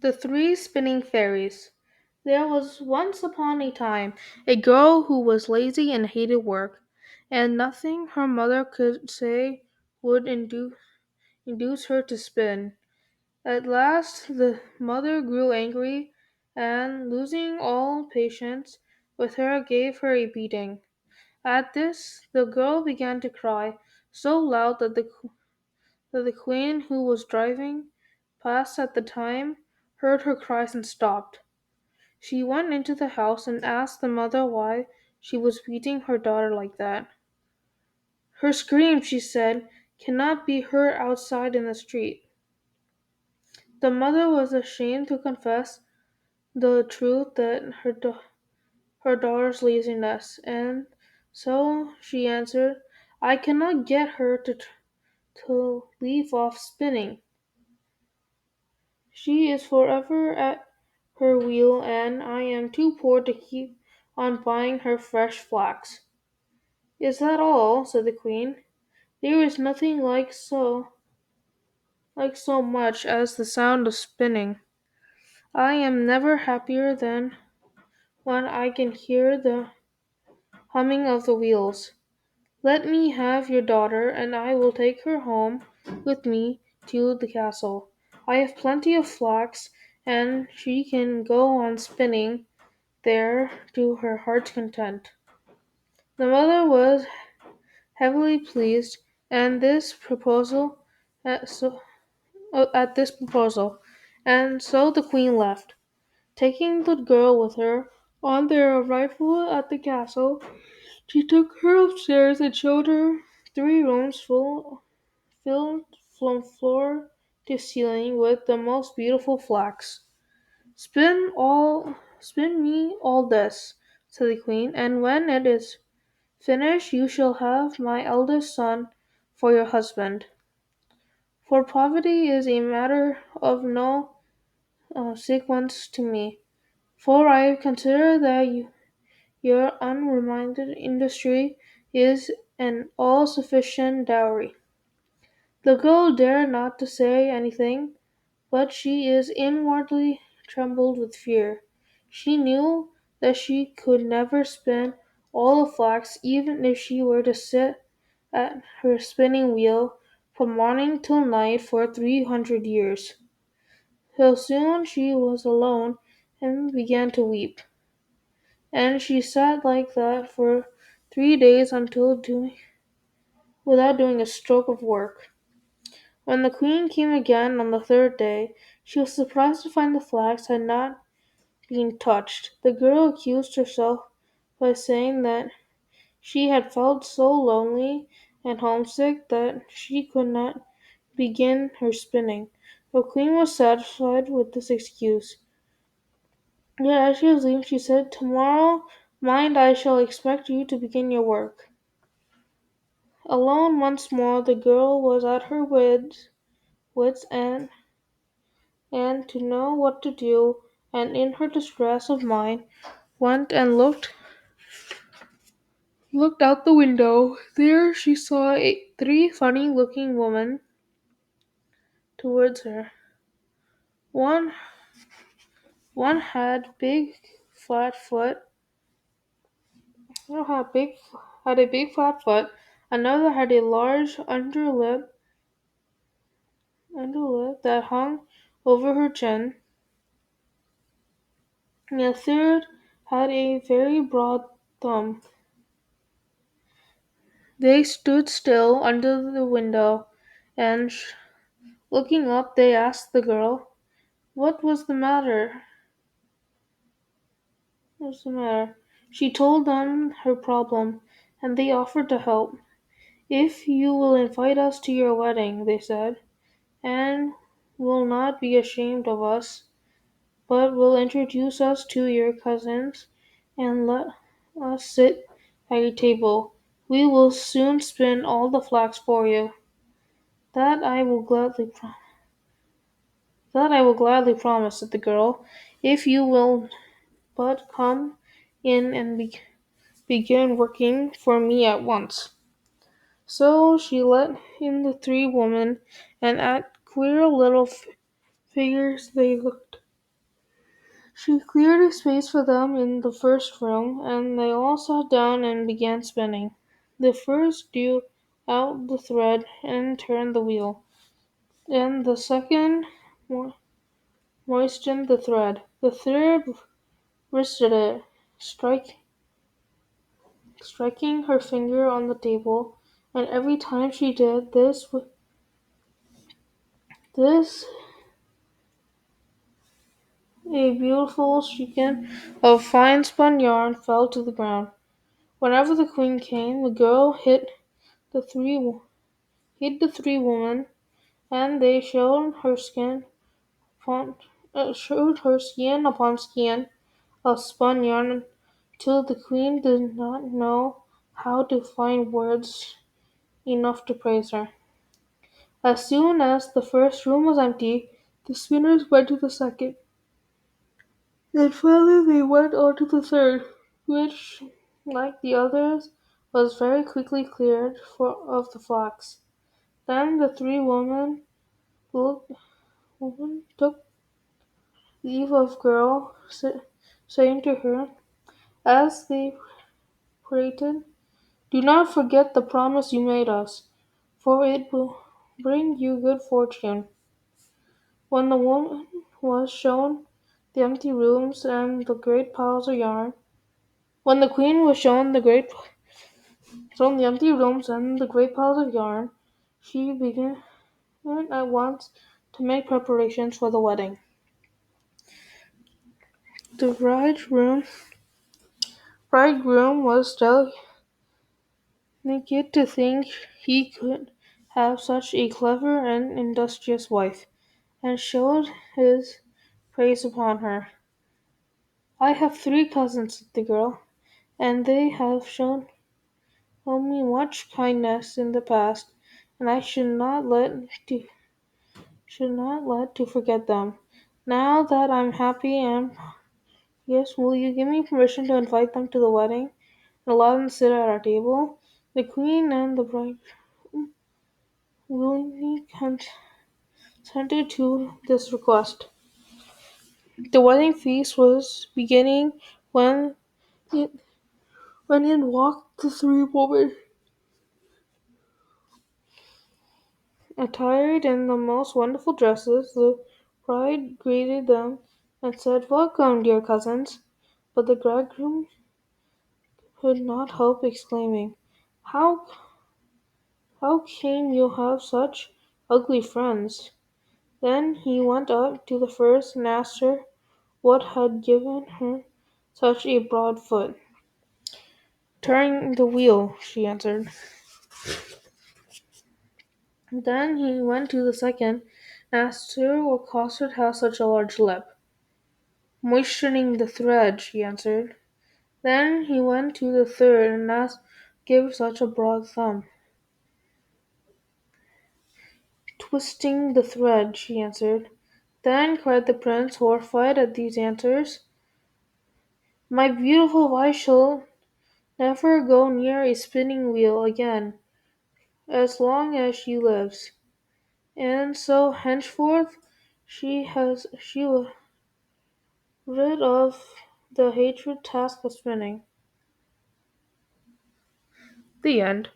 The Three Spinning Fairies. There was once upon a time a girl who was lazy and hated work, and nothing her mother could say would induce her to spin. At last the mother grew angry, and losing all patience with her, gave her a beating. At this, the girl began to cry so loud that the queen, who was driving past at the time, heard her cries and stopped. She went into the house and asked the mother why she was beating her daughter like that. Her scream, she said, cannot be heard outside in the street. The mother was ashamed to confess the truth that her daughter's laziness, and so she answered, I cannot get her to leave off spinning. She is forever at her wheel, and I am too poor to keep on buying her fresh flax. Is that all? Said the queen. There is nothing like so much as the sound of spinning. I am never happier than when I can hear the humming of the wheels. Let me have your daughter, and I will take her home with me to the castle. I have plenty of flax, and she can go on spinning there to her heart's content. The mother was heavily pleased and this proposal at, so, at this proposal, and so the queen left, taking the girl with her. On their arrival at the castle, she took her upstairs and showed her three rooms filled from floor to ceiling with the most beautiful flax. Spin me all this, said the queen, and when it is finished you shall have my eldest son for your husband. For poverty is a matter of no sequence to me, for I consider that your unremitted industry is an all-sufficient dowry. The girl dared not to say anything, but she is inwardly trembled with fear. She knew that she could never spin all the flax, even if she were to sit at her spinning wheel from morning till night for 300 years. So soon she was alone and began to weep. And she sat like that for 3 days without doing a stroke of work. When the queen came again on the third day, she was surprised to find the flax had not been touched. The girl accused herself by saying that she had felt so lonely and homesick that she could not begin her spinning. The queen was satisfied with this excuse. Yet as she was leaving, she said, Tomorrow, mind, I shall expect you to begin your work. Alone once more, the girl was at her wits' end and to know what to do, and in her distress of mind went and looked out the window. There she saw three funny-looking women towards her. One one had big had a big flat foot. Another had a large underlip that hung over her chin, and a third had a very broad thumb. They stood still under the window, and looking up, they asked the girl, "What was the matter?" What's the matter? She told them her problem, and they offered to help. "If you will invite us to your wedding," they said, "and will not be ashamed of us, but will introduce us to your cousins, and let us sit at your table, we will soon spin all the flax for you." "That I will gladly promise," said the girl, "if you will but come in and begin working for me at once." So she let in the three women, and at queer little figures they looked. She cleared a space for them in the first room, and they all sat down and began spinning. The first drew out the thread and turned the wheel, and the second mo- moistened the thread. The third wristed it, striking her finger on the table, and every time she did this a beautiful skein of fine spun yarn fell to the ground. Whenever the queen came, the girl the three hit the three women, and they upon, showed her skin upon skin of spun yarn till the queen did not know how to find words enough to praise her. As soon as the first room was empty, the spinners went to the second. Then finally they went on to the third, which, like the others, was very quickly cleared of the flax. Then the three women took leave of girl, saying to her, as they parted, "Do not forget the promise you made us, for it will bring you good fortune." When the woman was shown the empty rooms and the great piles of yarn, when the queen was shown the empty rooms and the great piles of yarn, she began at once to make preparations for the wedding. The bridegroom was delighted to think he could have such a clever and industrious wife, and showed his praise upon her. "I have three cousins," said the girl, "and they have shown me much kindness in the past, and I should not let to forget them. Now that I'm happy and yes, will you give me permission to invite them to the wedding and allow them to sit at our table?" The queen and the bride willingly consented to this request. The wedding feast was beginning when in, when in walked the three women, attired in the most wonderful dresses. The bride greeted them and said, "Welcome, dear cousins." But the bridegroom could not help exclaiming, "How how came you have such ugly friends?" Then he went up to the first and asked her what had given her such a broad foot. "Turning the wheel," she answered. Then he went to the second and asked her what caused her to have such a large lip. "Moistening the thread," she answered. Then he went to the third and asked what gave such a broad thumb. "Twisting the thread," she answered. Then cried the prince, horrified at these answers, "My beautiful wife shall never go near a spinning wheel again as long as she lives." And so henceforth she was rid of the hated task of spinning. The end.